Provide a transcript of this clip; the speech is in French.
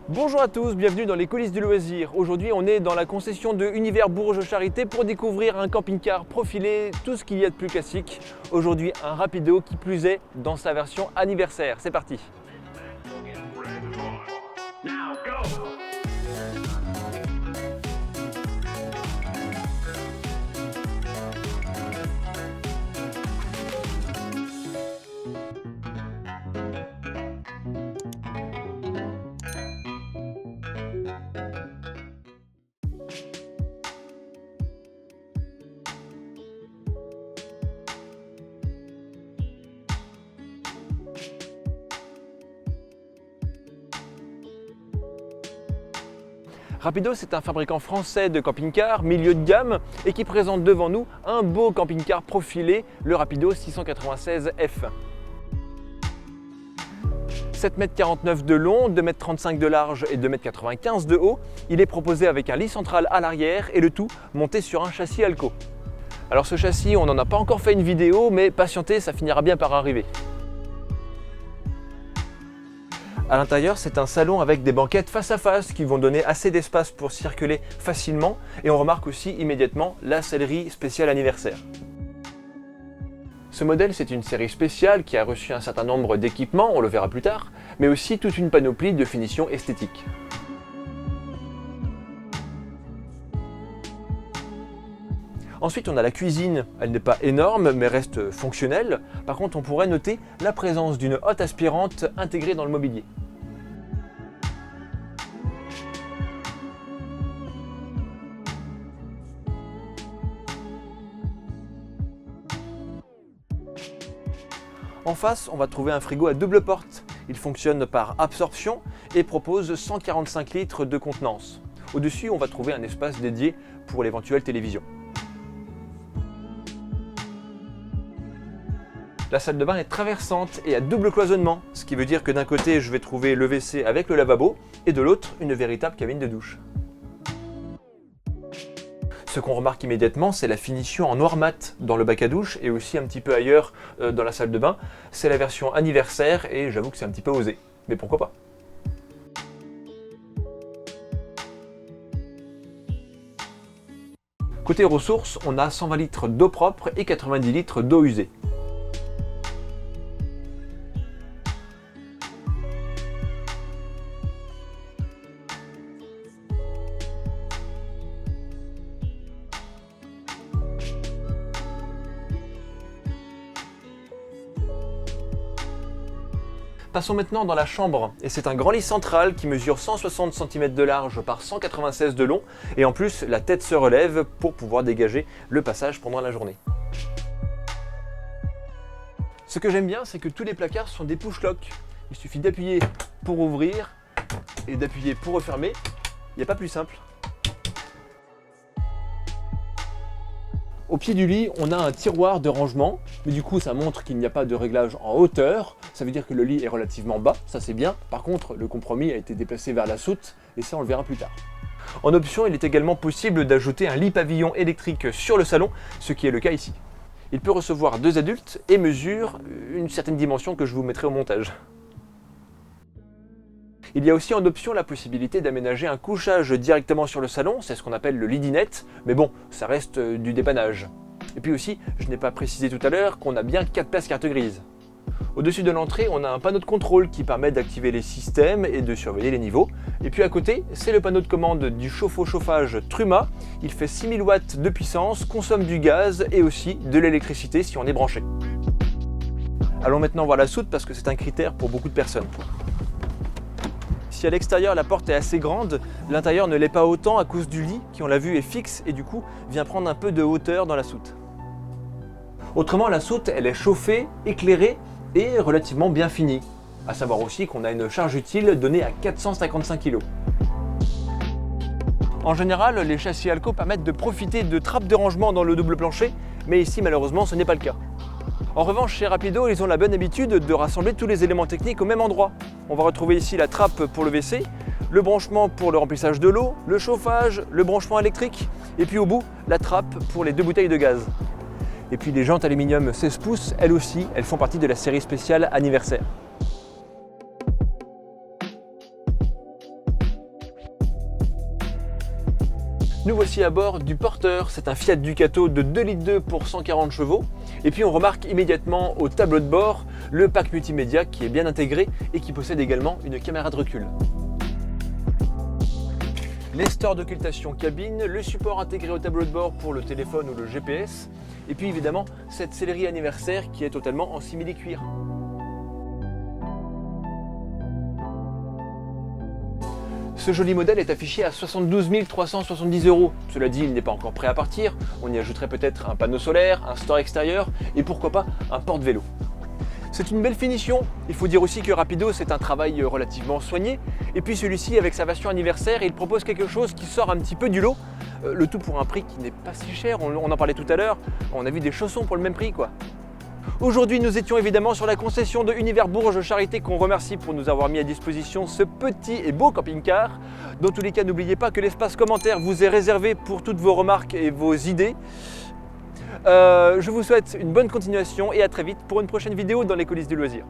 Bonjour à tous, bienvenue dans les coulisses du loisir. Aujourd'hui on est dans la concession de Univers Bourges Charité pour découvrir un camping-car profilé, tout ce qu'il y a de plus classique. Aujourd'hui un Rapido qui plus est dans sa version anniversaire. C'est parti. Rapido, c'est un fabricant français de camping-car, milieu de gamme, et qui présente devant nous un beau camping-car profilé, le Rapido 696F. 7,49 m de long, 2,35 m de large et 2,95 m de haut. Il est proposé avec un lit central à l'arrière et le tout monté sur un châssis Alco. Alors ce châssis, on n'en a pas encore fait une vidéo, mais patientez, ça finira bien par arriver. À l'intérieur, c'est un salon avec des banquettes face à face qui vont donner assez d'espace pour circuler facilement, et on remarque aussi immédiatement la sellerie spéciale anniversaire. Ce modèle, c'est une série spéciale qui a reçu un certain nombre d'équipements, on le verra plus tard, mais aussi toute une panoplie de finitions esthétiques. Ensuite, on a la cuisine. Elle n'est pas énorme, mais reste fonctionnelle. Par contre, on pourrait noter la présence d'une hotte aspirante intégrée dans le mobilier. En face, on va trouver un frigo à double porte. Il fonctionne par absorption et propose 145 litres de contenance. Au-dessus, on va trouver un espace dédié pour l'éventuelle télévision. La salle de bain est traversante et à double cloisonnement, ce qui veut dire que d'un côté je vais trouver le WC avec le lavabo et de l'autre une véritable cabine de douche. Ce qu'on remarque immédiatement, c'est la finition en noir mat dans le bac à douche et aussi un petit peu ailleurs dans la salle de bain. C'est la version anniversaire et j'avoue que c'est un petit peu osé, mais pourquoi pas. Côté ressources, on a 120 litres d'eau propre et 90 litres d'eau usée. Passons maintenant dans la chambre, et c'est un grand lit central qui mesure 160 cm de large par 196 de long, et en plus la tête se relève pour pouvoir dégager le passage pendant la journée. Ce que j'aime bien, c'est que tous les placards sont des push-lock. Il suffit d'appuyer pour ouvrir et d'appuyer pour refermer, il n'y a pas plus simple. Au pied du lit, on a un tiroir de rangement, mais du coup ça montre qu'il n'y a pas de réglage en hauteur, ça veut dire que le lit est relativement bas, ça c'est bien. Par contre, le compromis a été déplacé vers la soute, et ça on le verra plus tard. En option, il est également possible d'ajouter un lit pavillon électrique sur le salon, ce qui est le cas ici. Il peut recevoir 2 adultes et mesure une certaine dimension que je vous mettrai au montage. Il y a aussi en option la possibilité d'aménager un couchage directement sur le salon, c'est ce qu'on appelle le lit dinette, mais bon, ça reste du dépannage. Et puis aussi, je n'ai pas précisé tout à l'heure qu'on a bien 4 places carte grise. Au-dessus de l'entrée, on a un panneau de contrôle qui permet d'activer les systèmes et de surveiller les niveaux. Et puis à côté, c'est le panneau de commande du chauffe-eau-chauffage Truma. Il fait 6000 watts de puissance, consomme du gaz et aussi de l'électricité si on est branché. Allons maintenant voir la soute parce que c'est un critère pour beaucoup de personnes. Si à l'extérieur la porte est assez grande, l'intérieur ne l'est pas autant à cause du lit qui, on l'a vu, est fixe et du coup vient prendre un peu de hauteur dans la soute. Autrement, la soute elle est chauffée, éclairée et relativement bien finie. A savoir aussi qu'on a une charge utile donnée à 455 kg. En général, les châssis Alco permettent de profiter de trappes de rangement dans le double plancher, mais ici malheureusement ce n'est pas le cas. En revanche, chez Rapido, ils ont la bonne habitude de rassembler tous les éléments techniques au même endroit. On va retrouver ici la trappe pour le WC, le branchement pour le remplissage de l'eau, le chauffage, le branchement électrique, et puis au bout, la trappe pour les 2 bouteilles de gaz. Et puis les jantes aluminium 16 pouces, elles aussi, elles font partie de la série spéciale anniversaire. Nous voici à bord du Porter, c'est un Fiat Ducato de 2,2 litres pour 140 chevaux. Et puis on remarque immédiatement au tableau de bord le pack multimédia qui est bien intégré et qui possède également une caméra de recul. Les stores d'occultation cabine, le support intégré au tableau de bord pour le téléphone ou le GPS, et puis évidemment cette sellerie anniversaire qui est totalement en simili-cuir. Ce joli modèle est affiché à 72 370 €. Cela dit, il n'est pas encore prêt à partir. On y ajouterait peut-être un panneau solaire, un store extérieur et pourquoi pas un porte-vélo. C'est une belle finition. Il faut dire aussi que Rapido, c'est un travail relativement soigné. Et puis celui-ci, avec sa version anniversaire, il propose quelque chose qui sort un petit peu du lot. Le tout pour un prix qui n'est pas si cher. On en parlait tout à l'heure. On a vu des chaussons pour le même prix, quoi. Aujourd'hui, nous étions évidemment sur la concession de Univers Bourges Charité qu'on remercie pour nous avoir mis à disposition ce petit et beau camping-car. Dans tous les cas, n'oubliez pas que l'espace commentaire vous est réservé pour toutes vos remarques et vos idées. Je vous souhaite une bonne continuation et à très vite pour une prochaine vidéo dans les coulisses du loisir.